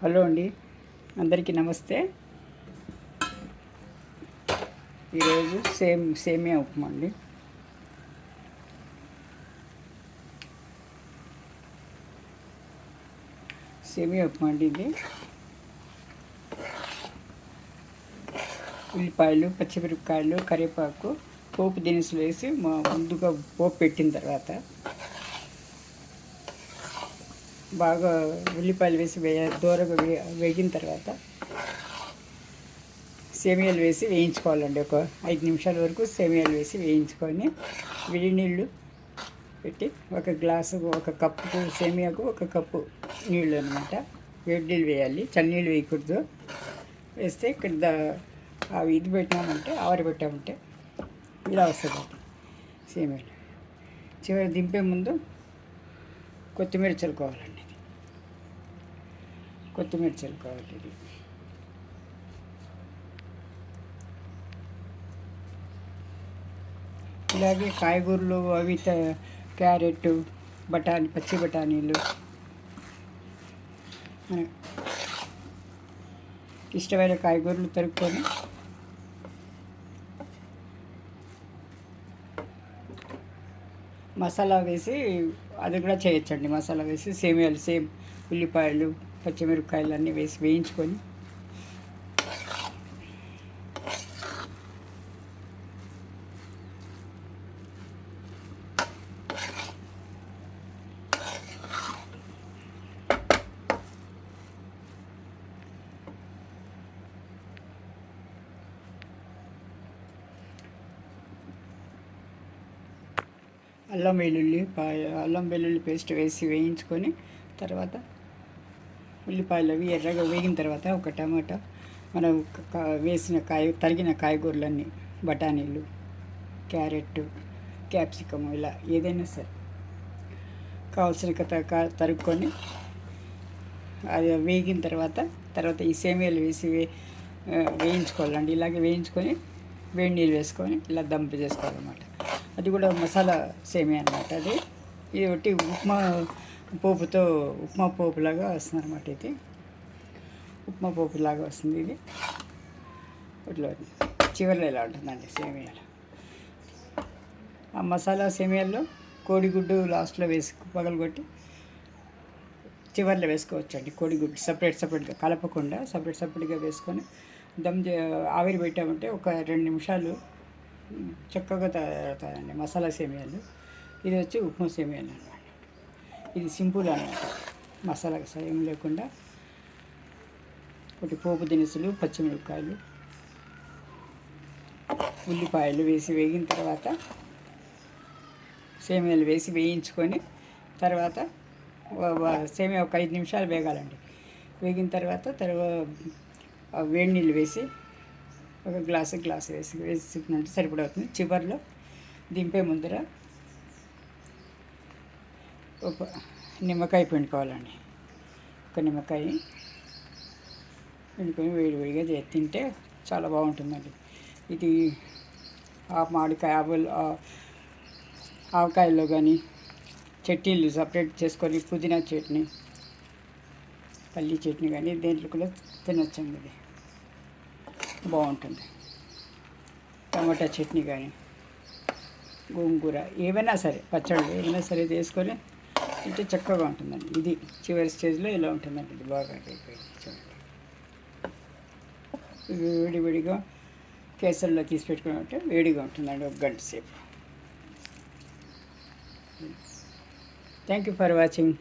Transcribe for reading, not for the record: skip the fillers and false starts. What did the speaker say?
Hello అండి, అందరికీ నమస్తే. ఈరోజు సేమియా ఉప్మా అండి. సేమియా ఉప్మా అండి. ఇది ఉల్లిపాయలు, పచ్చిమిరపకాయలు, కరివేపాకు, పోపు దినుసులు వేసి ముందుగా పోపు పెట్టిన తర్వాత బాగా ఉల్లిపాయలు వేసి దూరగా వేగిన తర్వాత సేమియాలు వేసి వేయించుకోవాలండి. ఒక 5 నిమిషాల వరకు సేమియాలు వేసి వేయించుకొని వేడి నీళ్ళు పెట్టి ఒక గ్లాసు, ఒక కప్పు సేమియాకు 1 కప్పు నీళ్ళు అనమాట. వేడి నీళ్ళు వేయాలి, చన్నీళ్ళు వేయకూడదు. వేస్తే ఇక్కడ అవి ఇది పెట్టామంటే ఆరబెట్టామంటే ఇలా వస్తుంది సేమియాలు. చివరి దింపే ముందు కొత్తిమీర చల్లుకోవాలండి. కొత్తిమీర చల్లుకోవాలి. ఇది ఇలాగే కాయగూరలు అవి క్యారెట్, బఠానీ, పచ్చి బఠానీలు, ఇష్టమైన కాయగూరలు తరుక్కొని మసాలా వేసి అది కూడా చేయొచ్చండి. మసాలా వేసి సేమియాలు ఉల్లిపాయలు, పచ్చిమిరపకాయలు అన్నీ వేసి వేయించుకొని అల్లం వెల్లుల్లి పేస్ట్ వేసి వేయించుకొని తర్వాత ఉల్లిపాయలు అవి ఎర్రగా వేగిన తర్వాత ఒక టమాటా, మనం వేసిన తరిగిన కాయగూరలన్నీ, బఠానీలు, క్యారెట్, క్యాప్సికమ్, ఇలా ఏదైనా సరే కావాల్సిన తరుక్కొని అది వేగిన తర్వాత ఈ సేమియాలు వేసి వేయించుకోవాలండి. ఇలాగే వేయించుకొని వేడి నీళ్ళు వేసుకొని ఇలా దంపు చేసుకోవాలన్నమాట. అది కూడా మసాలా సేమియా అనమాట. ఇది ఒకటి ఉప్మా పోపులాగా వస్తుంది అనమాట. ఇది ఉప్మా పోపులాగా వస్తుంది. ఇది ఇట్లా చివరిలో ఇలా ఉంటుందండి సేమియాలు. ఆ మసాలా సేమియాల్లో కోడిగుడ్డు లాస్ట్లో పగలగొట్టి చివరిలో వేసుకోవచ్చండి. కోడిగుడ్డు సపరేట్గా కలపకుండా సపరేట్గా వేసుకొని ఆవిరి పెట్టామంటే ఒక 2 నిమిషాలు చక్కగా తయారవుతాయండి మసాలా సేమియాలు. ఇది వచ్చి ఉప్మా సేమియాలు అనమాట. ఇది సింపుల్ అనమాట. మసాలా ఏం లేకుండా ఒకటి పోపు దినుసులు, పచ్చిమిరపకాయలు, ఉల్లిపాయలు వేసి వేగిన తర్వాత సేమియాలు వేసి వేయించుకొని తర్వాత సేమియా ఒక 5 నిమిషాలు వేగాలండి. వేగిన తర్వాత వేడి నీళ్ళు వేసి ఒక గ్లాసు వేసుకున్నట్టు సరిపడుతుంది. చివరిలో దింపే ముందర ఒక నిమ్మకాయ పిండుకోవాలండి. ఒక నిమ్మకాయ పిండుకొని వేడిగా తింటే చాలా బాగుంటుందండి. ఇది ఆవకాయల్లో కానీ చట్నీలు సపరేట్ చేసుకొని పుదీనా చట్నీ, పల్లీ చట్నీ కానీ దేంట్లో కూడా తినొచ్చండి. ఇది బాగుంటుంది. టమాటా చట్నీ కానీ, గోంగూర, ఏవైనా సరే పచ్చళ్ళు ఏమైనా సరే వేసుకొని తింటే చక్కగా ఉంటుందండి. ఇది చివరి స్టేజ్లో ఇలా ఉంటుందండి. ఇది బాగా చూడండి. వేడిగా కేసరిలో తీసి పెట్టుకున్నట్టే వేడిగా ఉంటుందండి 1 గంట సేపు. Thank you for watching.